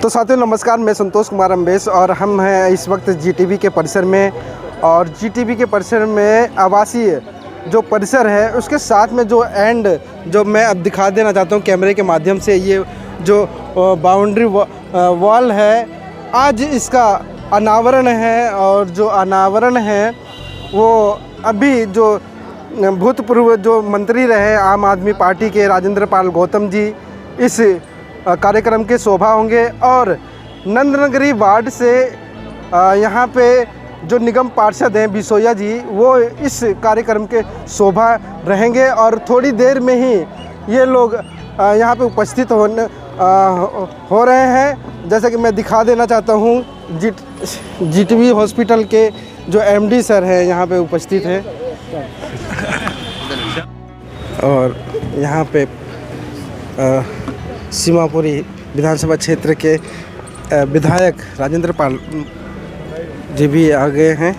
तो साथियों नमस्कार, मैं संतोष कुमार अम्बेश और हम हैं इस वक्त जीटीबी के परिसर में। और जीटीबी के परिसर में आवासीय जो परिसर है उसके साथ में जो जो मैं अब दिखा देना चाहता हूं कैमरे के माध्यम से, ये जो बाउंड्री वॉल है, आज इसका अनावरण है। और जो अनावरण है वो अभी जो भूतपूर्व जो मंत्री रहे आम आदमी पार्टी के राजेंद्र पाल गौतम जी इस कार्यक्रम के शोभा होंगे। और नंदनगरी वार्ड से यहाँ पे जो निगम पार्षद हैं बिसोया जी, वो इस कार्यक्रम के शोभा रहेंगे। और थोड़ी देर में ही ये लोग यहाँ पे उपस्थित हो रहे हैं। जैसा कि मैं दिखा देना चाहता हूँ, जीटीबी हॉस्पिटल के जो एमडी सर हैं यहाँ पे उपस्थित हैं। और यहाँ पे सीमापुरी विधानसभा क्षेत्र के विधायक राजेंद्र पाल जी भी आ गए हैं।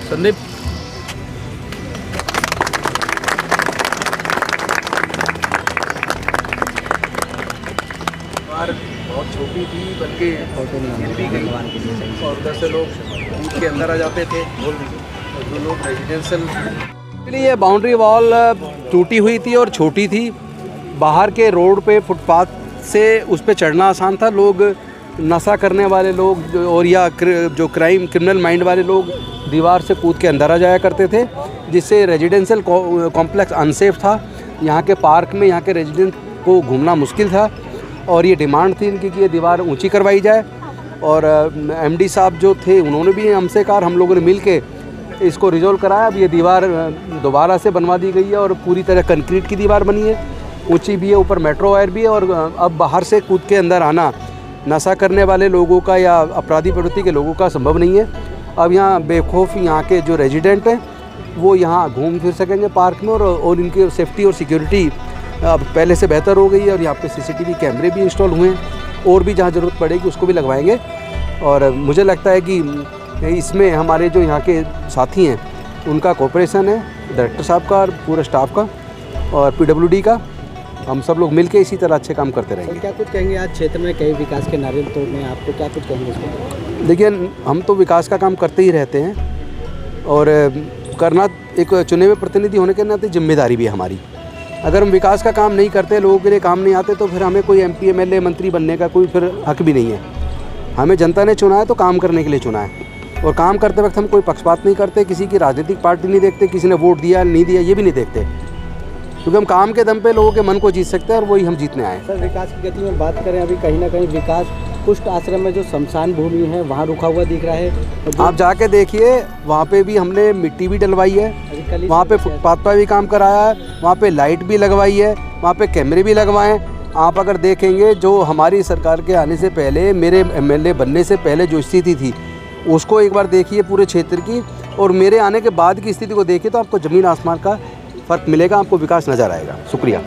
संदीप बहुत छोटी थी, बल्कि गिर भी गई और उधर से लोग कूद के अंदर आ जाते थे। जो लोग रेजिडेंशियल, ये बाउंड्री वॉल टूटी हुई थी और छोटी थी। बाहर के रोड पे फुटपाथ से उस पे चढ़ना आसान था। लोग नशा करने वाले लोग और या जो क्रिमिनल माइंड वाले लोग दीवार से कूद के अंदर आ जाया करते थे, जिससे रेजिडेंशियल कॉम्प्लेक्स अनसेफ था। यहाँ के पार्क में यहाँ के रेजिडेंट को घूमना मुश्किल था और ये डिमांड थी इनकी कि ये दीवार ऊंची करवाई जाए। और एमडी साहब जो थे उन्होंने भी हमसे कहा, हम लोगों ने मिल के इसको रिजोल्व कराया। अब ये दीवार दोबारा से बनवा दी गई है और पूरी तरह कंक्रीट की दीवार बनी है, ऊंची भी है, ऊपर मेट्रो वायर भी है। और अब बाहर से कूद के अंदर आना नशा करने वाले लोगों का या अपराधी प्रवृत्ति के लोगों का संभव नहीं है। अब यहाँ बेखौफ यहाँ के जो रेजिडेंट हैं वो यहाँ घूम फिर सकेंगे पार्क में। और इनकी सेफ्टी और सिक्योरिटी अब पहले से बेहतर हो गई है। और यहाँ पे सीसीटीवी कैमरे भी इंस्टॉल हुए हैं और भी जहाँ ज़रूरत पड़ेगी उसको भी लगवाएंगे। और मुझे लगता है कि इसमें हमारे जो यहाँ के साथी हैं उनका कोऑपरेशन है, डायरेक्टर साहब का और पूरे स्टाफ का और पीडब्ल्यूडी का, हम सब लोग मिलके इसी तरह अच्छे काम करते रहेंगे। क्या कुछ कहेंगे, आज क्षेत्र में कई विकास के नारे तोड़ने हैं, आपको क्या कुछ कहेंगे इसमें? देखिए, हम तो विकास का काम करते ही रहते हैं और करना एक चुने हुए प्रतिनिधि होने के नाते जिम्मेदारी भी है हमारी। अगर हम विकास का काम नहीं करते, लोगों के लिए काम नहीं आते, तो फिर हमें कोई एमपी एमएलए मंत्री बनने का कोई फिर हक भी नहीं है। हमें जनता ने चुना है तो काम करने के लिए चुना है। और काम करते वक्त हम कोई पक्षपात नहीं करते, किसी की राजनीतिक पार्टी नहीं देखते, किसी ने वोट दिया नहीं दिया ये भी नहीं देखते, क्योंकि हम काम के दम पे लोगों के मन को जीत सकते हैं और वही हम जीतने आए। सर, विकास की गति में बात करें, अभी कहीं ना कहीं विकास कुष्ठ आश्रम में जो शमशान भूमि है वहाँ रुका हुआ दिख रहा है। आप जाके देखिए, वहाँ पे भी हमने मिट्टी भी डलवाई है, वहाँ पे फुटपाथ पर भी काम कराया है, वहाँ पे लाइट भी लगवाई है, वहाँ पे कैमरे भी लगवाए। आप अगर देखेंगे, जो हमारी सरकार के आने से पहले, मेरे एमएलए बनने से पहले जो स्थिति थी उसको एक बार देखिए पूरे क्षेत्र की, और मेरे आने के बाद की स्थिति को देखिए तो आपको ज़मीन आसमान का फ़र्क मिलेगा, आपको विकास नज़र आएगा। शुक्रिया।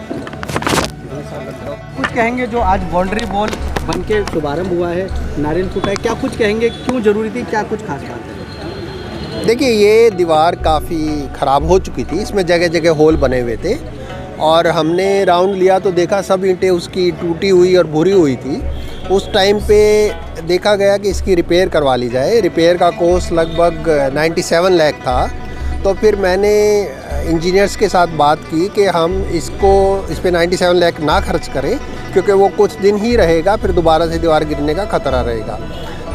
कुछ कहेंगे, जो आज बाउंड्री वॉल बन के शुभारम्भ हुआ है, नारियल फूटा है, क्या कुछ कहेंगे, क्यों ज़रूरी थी, क्या कुछ खास बात है? देखिए, ये दीवार काफ़ी ख़राब हो चुकी थी, इसमें जगह जगह होल बने हुए थे और हमने राउंड लिया तो देखा सब ईंटें उसकी टूटी हुई और भूरी हुई थी। उस टाइम पे देखा गया कि इसकी रिपेयर करवा ली जाए। रिपेयर का कॉस्ट लगभग 97 लाख था। तो फिर मैंने इंजीनियर्स के साथ बात की कि हम इस पे 97 लाख ना खर्च करें, क्योंकि वो कुछ दिन ही रहेगा, फिर दोबारा से दीवार गिरने का खतरा रहेगा।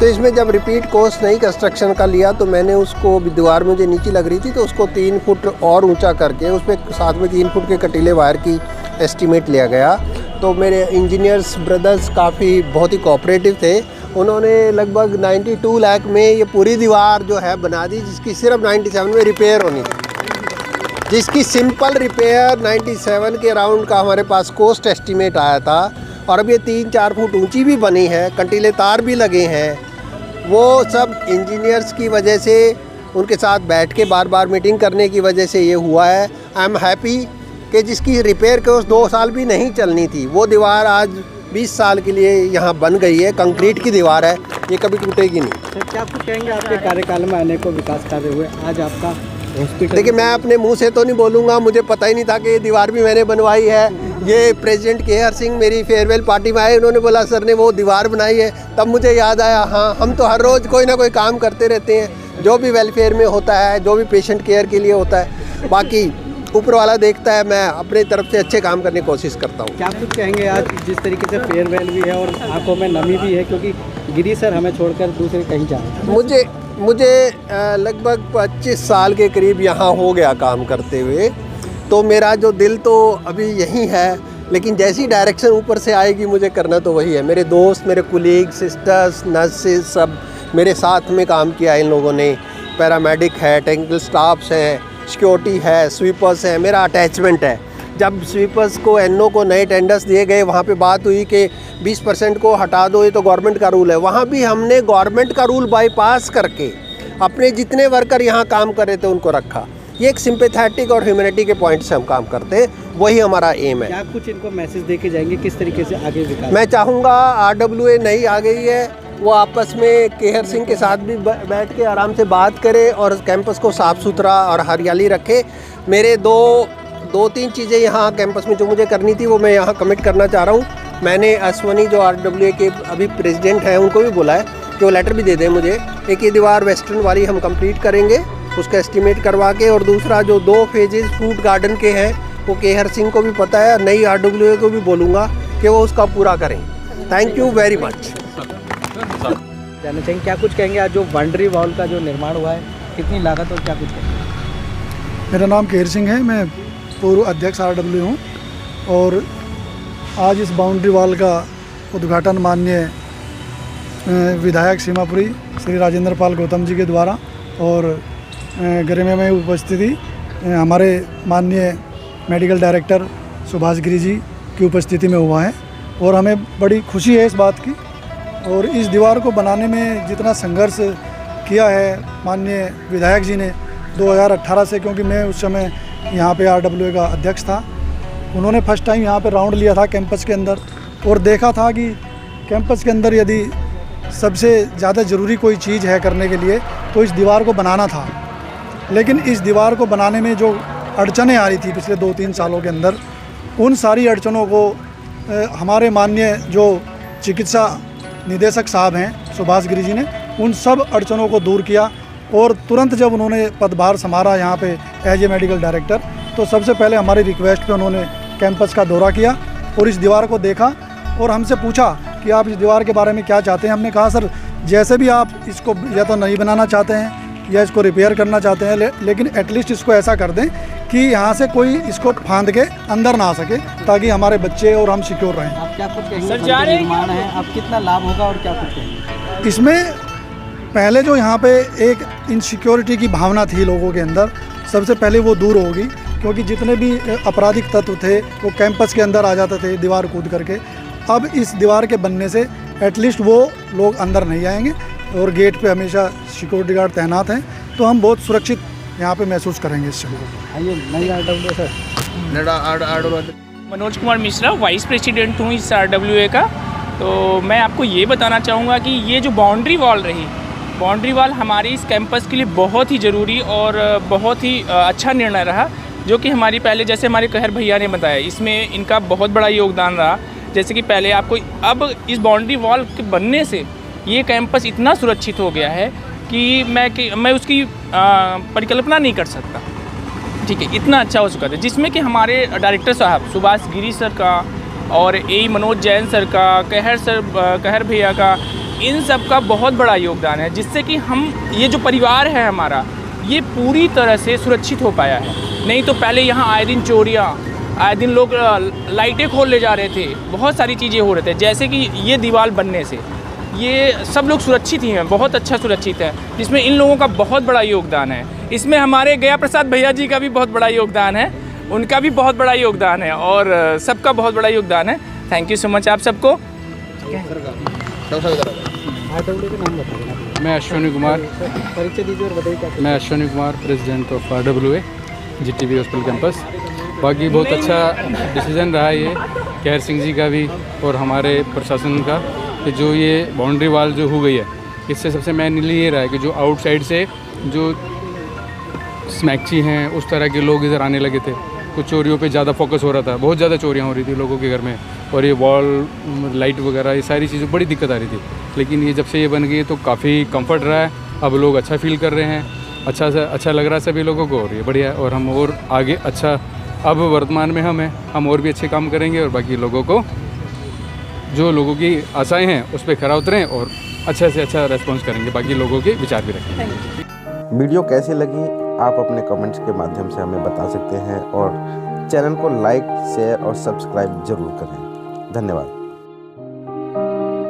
तो इसमें जब रिपीट कॉस्ट नहीं कंस्ट्रक्शन का लिया तो मैंने उसको, दीवार मुझे नीचे लग रही थी तो उसको 3 फुट और ऊंचा करके उस पर साथ में 3 फुट के कटीले वायर की एस्टीमेट लिया गया। तो मेरे इंजीनियर्स ब्रदर्स बहुत ही कोऑपरेटिव थे। उन्होंने लगभग 92 लाख में ये पूरी दीवार जो है बना दी, जिसकी सिर्फ 97 में रिपेयर होनी थी, जिसकी सिंपल रिपेयर 97 के राउंड का हमारे पास कॉस्ट एस्टीमेट आया था। और अब ये 3-4 फुट ऊंची भी बनी है, कंटीले तार भी लगे हैं। वो सब इंजीनियर्स की वजह से, उनके साथ बैठ के बार बार मीटिंग करने की वजह से ये हुआ है। आई एम हैप्पी कि जिसकी रिपेयर कॉस्ट 2 साल भी नहीं चलनी थी, वो दीवार आज 20 साल के लिए यहाँ बन गई है। कंक्रीट की दीवार है, ये कभी टूटेगी नहीं। सर क्या कुछ कहेंगे, आपके कार्यकाल में अनेकों विकास कार्य हुए, आज आपका हॉस्पिटल। देखिए, मैं अपने मुंह से तो नहीं बोलूँगा, मुझे पता ही नहीं था कि ये दीवार भी मैंने बनवाई है। ये प्रेसिडेंट केहर सिंह मेरी फेयरवेल पार्टी में आए, उन्होंने बोला सर ने वो दीवार बनाई है, तब मुझे याद आया हाँ, हम तो हर रोज़ कोई ना कोई काम करते रहते हैं, जो भी वेलफेयर में होता है, जो भी पेशेंट केयर के लिए होता है। बाकी ऊपर वाला देखता है, मैं अपनी तरफ से अच्छे काम करने की कोशिश करता हूँ। क्या कुछ कहेंगे आज जिस तरीके से फेयरवेल भी है और आंखों में नमी भी है, क्योंकि गिरी सर हमें छोड़कर दूसरे कहीं जा रहे हैं। मुझे लगभग 25 साल के करीब यहाँ हो गया काम करते हुए, तो मेरा जो दिल तो अभी यहीं है, लेकिन जैसी डायरेक्शन ऊपर से आएगी मुझे करना तो वही है। मेरे दोस्त, मेरे कुलीग, सिस्टर्स, नर्सेज सब मेरे साथ में काम किया इन लोगों ने। पैरामेडिक है, टेक्निकल स्टाफ्स हैं, सिक्योरिटी है, स्वीपर्स हैं, मेरा अटैचमेंट है। जब स्वीपर्स को एनओ को नए टेंडर्स दिए गए, वहाँ पे बात हुई कि 20% को हटा दो, ये तो गवर्नमेंट का रूल है। वहाँ भी हमने गवर्नमेंट का रूल बाईपास करके अपने जितने वर्कर यहाँ काम कर रहे थे उनको रखा। ये एक सिंपैथेटिक और ह्यूमैनिटी के पॉइंट से हम काम करते हैं, वही हमारा एम है। क्या कुछ इनको मैसेज दे के जाएंगे, किस तरीके से आगे विकास? मैं चाहूँगा RWA नई आ गई है, वो आपस में केहर सिंह के साथ भी बैठ के आराम से बात करे और कैंपस को साफ़ सुथरा और हरियाली रखे। मेरे दो तीन चीज़ें यहाँ कैंपस में जो मुझे करनी थी वो मैं यहाँ कमिट करना चाह रहा हूँ। मैंने अश्वनी जो RWA के अभी प्रेसिडेंट हैं उनको भी बोला है कि वो लेटर भी दे दें मुझे। एक ये दीवार वेस्टर्न वाली हम कंप्लीट करेंगे, उसका एस्टिमेट करवा के, और दूसरा जो 2 फेजेस फ्रूट गार्डन के हैं वो केहर सिंह को भी पता है, नई RWA को भी बोलूँगा कि वो उसका पूरा करें। Thank you very much. जानना चाहेंगे क्या कुछ कहेंगे आज जो बाउंड्री वॉल का जो निर्माण हुआ है, कितनी लागत और क्या कुछ कहेंगे? मेरा नाम केहर सिंह है, मैं पूर्व अध्यक्ष RWA हूँ, और आज इस बाउंड्री वॉल का उद्घाटन माननीय विधायक सीमापुरी श्री राजेंद्र पाल गौतम जी के द्वारा और गरिमामय उपस्थिति हमारे माननीय मेडिकल डायरेक्टर सुभाष गिरी जी की उपस्थिति में हुआ है, और हमें बड़ी खुशी है इस बात की। और इस दीवार को बनाने में जितना संघर्ष किया है माननीय विधायक जी ने 2018 से, क्योंकि मैं उस समय यहाँ पे RWA का अध्यक्ष था, उन्होंने फर्स्ट टाइम यहाँ पे राउंड लिया था कैंपस के अंदर, और देखा था कि कैंपस के अंदर यदि सबसे ज़्यादा ज़रूरी कोई चीज़ है करने के लिए तो इस दीवार को बनाना था। लेकिन इस दीवार को बनाने में जो अड़चनें आ रही थी पिछले 2-3 सालों के अंदर, उन सारी अड़चनों को हमारे माननीय जो चिकित्सा निदेशक साहब हैं सुभाष गिरी जी ने उन सब अड़चनों को दूर किया, और तुरंत जब उन्होंने पदभार संभाला यहाँ पे एज ए मेडिकल डायरेक्टर, तो सबसे पहले हमारी रिक्वेस्ट पे उन्होंने कैंपस का दौरा किया और इस दीवार को देखा और हमसे पूछा कि आप इस दीवार के बारे में क्या चाहते हैं। हमने कहा सर जैसे भी आप इसको या तो नहीं बनाना चाहते हैं या इसको रिपेयर करना चाहते हैं, लेकिन एटलीस्ट इसको ऐसा कर दें कि यहाँ से कोई इसको फांद के अंदर ना आ सके, ताकि हमारे बच्चे और हम सिक्योर रहें। आप क्या कुछ कहेंगे? सर निर्माण है, आप कितना लाभ होगा और क्या कुछ कहेंगे? इसमें पहले जो यहाँ पे एक इनसिक्योरिटी की भावना थी लोगों के अंदर, सबसे पहले वो दूर होगी, क्योंकि जितने भी आपराधिक तत्व थे वो कैंपस के अंदर आ जाते थे दीवार कूद करके। अब इस दीवार के बनने से एटलीस्ट वो लोग अंदर नहीं आएंगे, और गेट पे हमेशा सिक्योरिटी गार्ड तैनात हैं, तो हम बहुत सुरक्षित यहाँ पे महसूस करेंगे इस जगह को। आइए नई RWA sir. Manoj Kumar Mishra, vice president हूँ इस RWA का। तो मैं आपको ये बताना चाहूँगा कि ये जो बाउंड्री वॉल रही, बाउंड्री वॉल हमारे इस कैंपस के लिए बहुत ही ज़रूरी और बहुत ही अच्छा निर्णय रहा, जो कि हमारी पहले जैसे हमारे कहर भैया ने बताया, इसमें इनका बहुत बड़ा योगदान रहा। जैसे कि पहले आपको, अब इस बाउंड्री वॉल के बनने से ये कैंपस इतना सुरक्षित हो गया है कि मैं उसकी परिकल्पना नहीं कर सकता। ठीक है, इतना अच्छा हो चुका था, जिसमें कि हमारे डायरेक्टर साहब सुभाष गिरी सर का और मनोज जैन सर का, कहर भैया का, इन सब का बहुत बड़ा योगदान है, जिससे कि हम ये जो परिवार है हमारा, ये पूरी तरह से सुरक्षित हो पाया है। नहीं तो पहले यहाँ आए दिन चोरियाँ, आए दिन लोग लाइटें खोल ले जा रहे थे, बहुत सारी चीज़ें हो रहे थे। जैसे कि ये दीवार बनने से ये सब लोग सुरक्षित ही हैं, बहुत अच्छा सुरक्षित है, जिसमें इन लोगों का बहुत बड़ा योगदान है। इसमें हमारे गया प्रसाद भैया जी का भी बहुत बड़ा योगदान है, उनका भी बहुत बड़ा योगदान है, और सबका बहुत बड़ा योगदान है। थैंक यू सो मच आप सबको। RWA का नाम बताइए। मैं अश्वनी कुमार, परिचय दीजिए और बताइए क्या। मैं Ashwani Kumar, president of RWA GTB hospital campus. बाकी बहुत अच्छा डिसीजन रहा ये खैर सिंह जी का भी और हमारे प्रशासन का कि जो ये बाउंड्री वॉल जो हो गई है, इससे सबसे मेनली ये रहा है कि जो आउटसाइड से जो स्मैक्ची हैं उस तरह के लोग इधर आने लगे थे। कुछ चोरियों पे ज़्यादा फोकस हो रहा था, बहुत ज़्यादा चोरियां हो रही थी लोगों के घर में, और ये वॉल लाइट वगैरह ये सारी चीज़ें बड़ी दिक्कत आ रही थी। लेकिन ये जब से ये बन गई तो काफ़ी कंफर्ट रहा है, अब लोग अच्छा फील कर रहे हैं, अच्छा लग रहा है सभी लोगों को, और ये बढ़िया है। और हम और आगे अच्छा, अब वर्तमान में हम और भी अच्छे काम करेंगे और बाकी लोगों को जो लोगों की आशाएं हैं उस पर खरा उतरें और अच्छा से अच्छा रेस्पॉन्स करेंगे, बाकी लोगों के विचार भी रखेंगे। वीडियो कैसी लगी आप अपने कमेंट्स के माध्यम से हमें बता सकते हैं और चैनल को लाइक, शेयर और सब्सक्राइब ज़रूर करें। धन्यवाद।